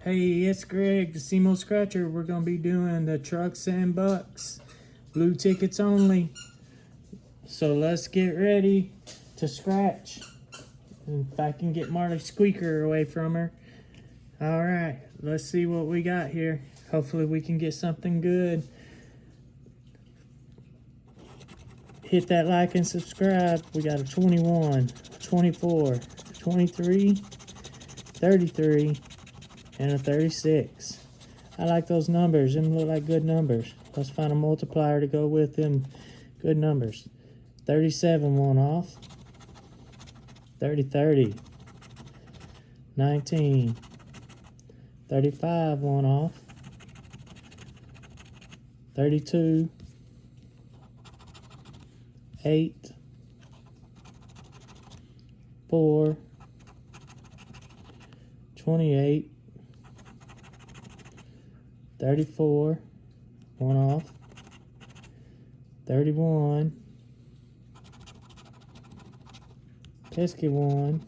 Hey, it's Greg, the SEMO Scratcher. We're going to be doing the trucks and bucks. Blue tickets only. So let's get ready to scratch. If I can get Marty Squeaker away from her. Alright, let's see what we got here. Hopefully we can get something good. Hit that like and subscribe. We got a 21, 24, 23, 33, and a 36. I like those numbers. Them look like good numbers. Let's find a multiplier to go with them good numbers. 37 one off. 30, 19. 35 one off. 32. 8. 4. 28. 34, one off. 31, pesky one.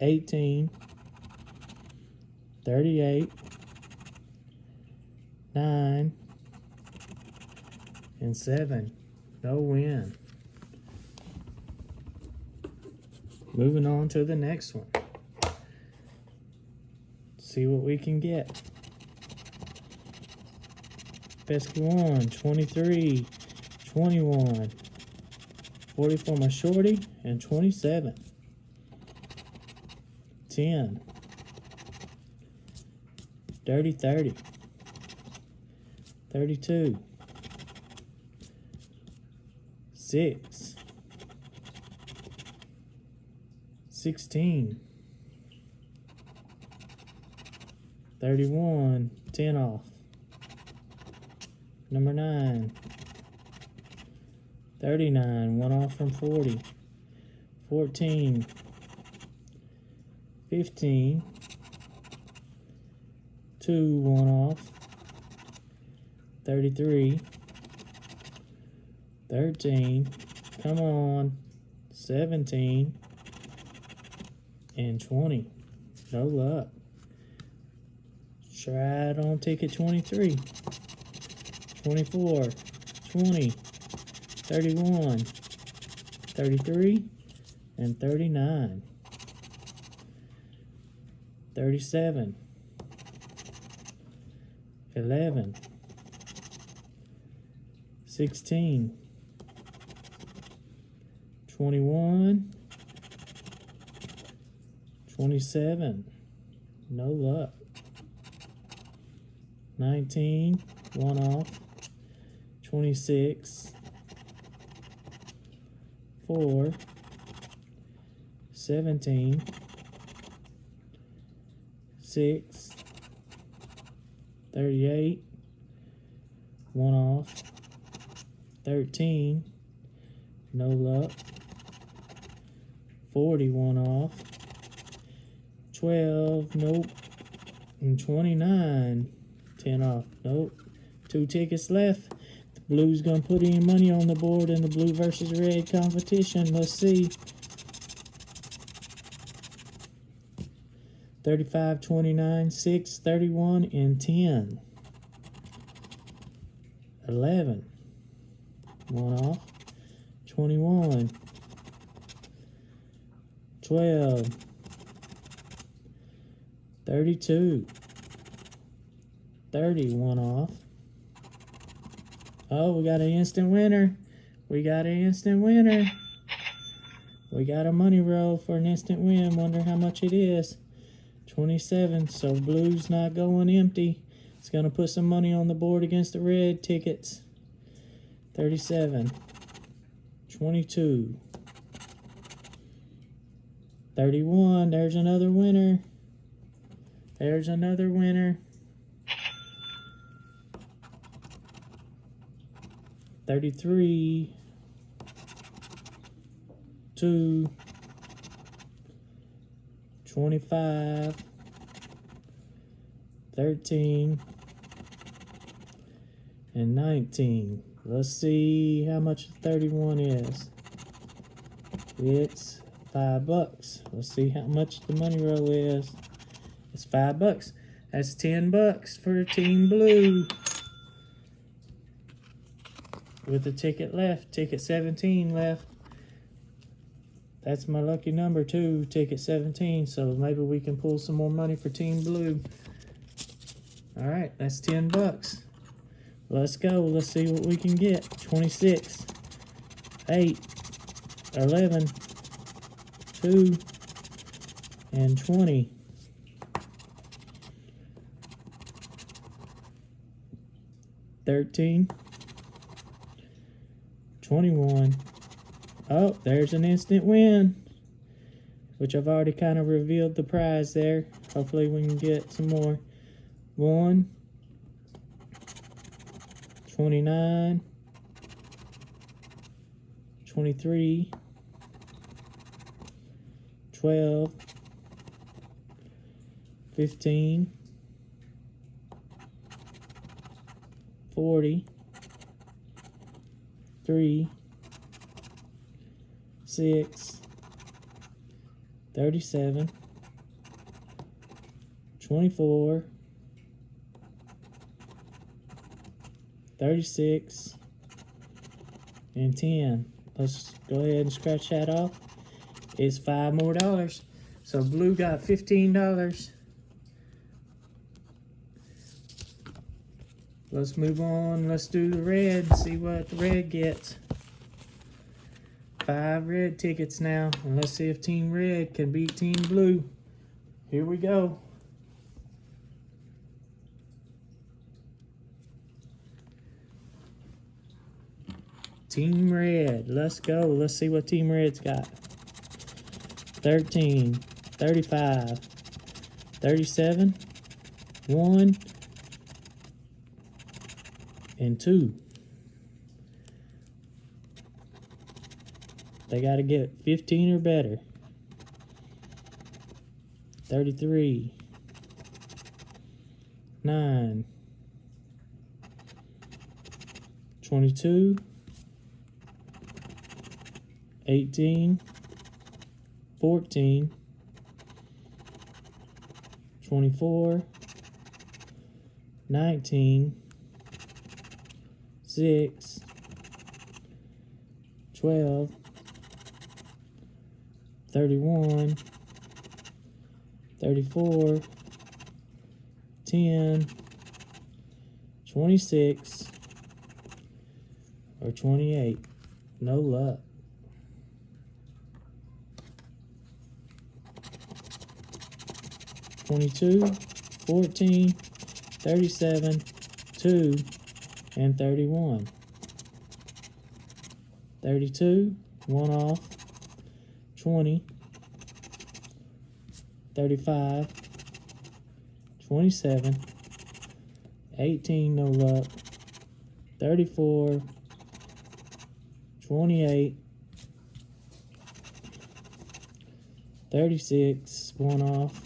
18, 38, 9, and 7. No win. Moving on to the next one. See what we can get. Pesky 1, 23, 21, 40 for my shorty, and 27. 10. Dirty 30. 32. 6. 16. 31. 10 off. Number 9. 39, one off from 40. 14. 15. 2, one off. 33. 13. Come on. 17. And 20. No luck. Try it on ticket 23. 24, 20, 31, 33, and 39. 37, 11, 16, 21, 27. No luck. 19, one off. 26, 4, 17, 6, 38, one off. 13, no luck. 40, one off. 12, nope. And 29, 10 off, nope. 2 tickets left. Blue's gonna put any money on the board in the blue versus red competition. Let's see. 35, 29, 6, 31, and 10. 11. One off. 21. 12. 32. 30, one off. Oh, we got an instant winner. We got an instant winner. We got a money roll for an instant win. Wonder how much it is. 27. So blue's not going empty. It's going to put some money on the board against the red tickets. 37. 22. 31. There's another winner. There's another winner. 33, 2, 25, 13, and 19. Let's see how much 31 is. It's $5. Let's see how much the money roll is. It's $5. That's $10 for Team Blue. With a ticket left, ticket 17 left. That's my lucky number too, ticket 17. So maybe we can pull some more money for Team Blue. All right, that's $10. Let's go. Let's see what we can get. 26, 8, 11, 2, and 20. 13, 21. Oh, there's an instant win, which I've already kind of revealed the prize there. Hopefully we can get some more. 1, 29, 23, 12, 15, 40, 3, 6, 37, 24, 36, and 10. Let's go ahead and scratch that off. It's $5 more. So Blue got $15. Let's move on. Let's do the red. See what the red gets. 5 red tickets now. And let's see if Team Red can beat Team Blue. Here we go. Team Red. Let's go. Let's see what Team Red's got. 13, 35, 37, 1, and 2. They got to get 15 or better. 33, 9, 22, 18, 14, 24, 19, 6, 12, 31, 34, 10, 26, or 28. No luck. 22, 14, 37, 2, and 31. 32, 1 off. 20, 35, 27, 18, no luck. 34, 28, 36, 1 off.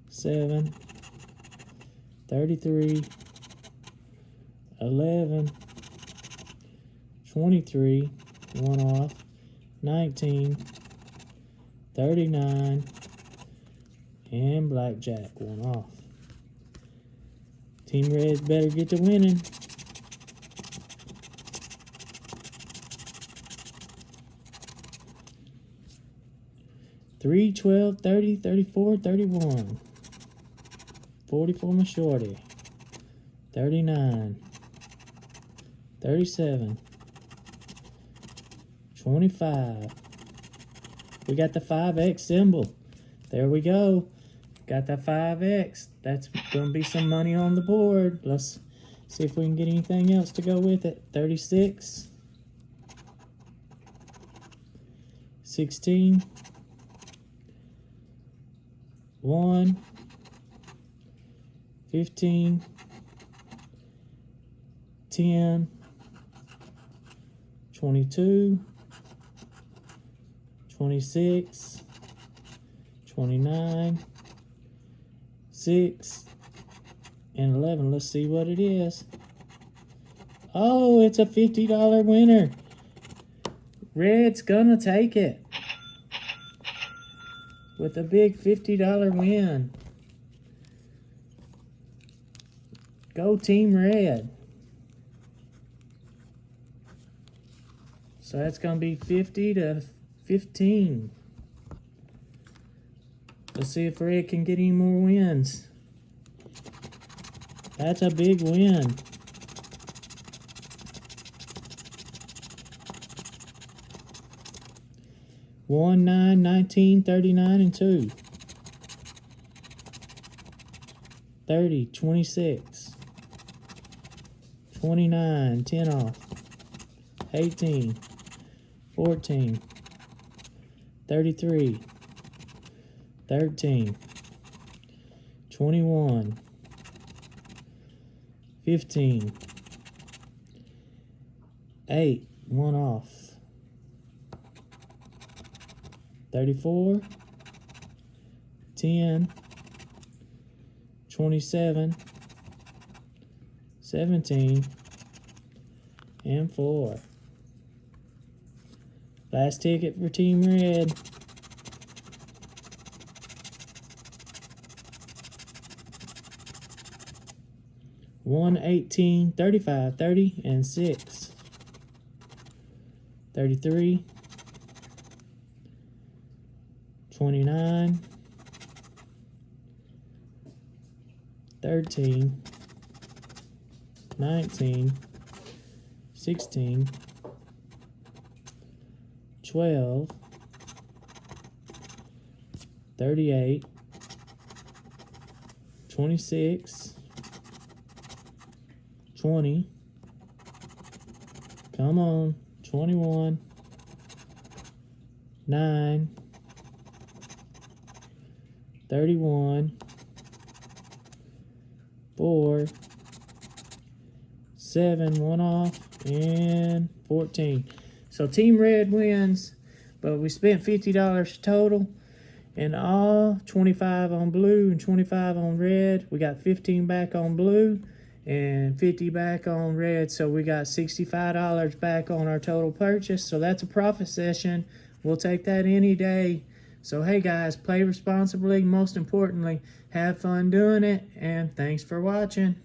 7, 33, 11, 23, 1 off. 19, 39, and blackjack, 1 off. Team Red better get to winning. Three, 12, 30, 34, 31. 40 for my shorty. 39, 37, 25. We got the 5X symbol. There we go. Got that 5X. That's going to be some money on the board. Let's see if we can get anything else to go with it. 36, 16, 1, 15, 10, 22, 26, 29, 6, and 11. Let's see what it is. Oh, it's a $50 winner. Red's gonna take it with a big $50 win. Go Team Red. So that's going to be 50 to 15. Let's see if Red can get any more wins. That's a big win. One, 9, 19, 39, and 2. 30, 26. 29, 10 off. 18, 14. 33, 13. 21. 15. 8, 1 off. 34, 10, 27, 17, and 4. Last ticket for Team Red. One, 18, 35, 30, and 6. 33, 29, 13, 19, 16, 12, 38, 26, 20, come on, 21, 9, 31, 4, 7, 1 off, and 14. So Team Red wins, but we spent $50 total, and all 25 on blue and 25 on red. We got 15 back on blue and 50 back on red, so we got $65 back on our total purchase. So that's a profit session. We'll take that any day. So hey guys, play responsibly. Most importantly, have fun doing it, and thanks for watching.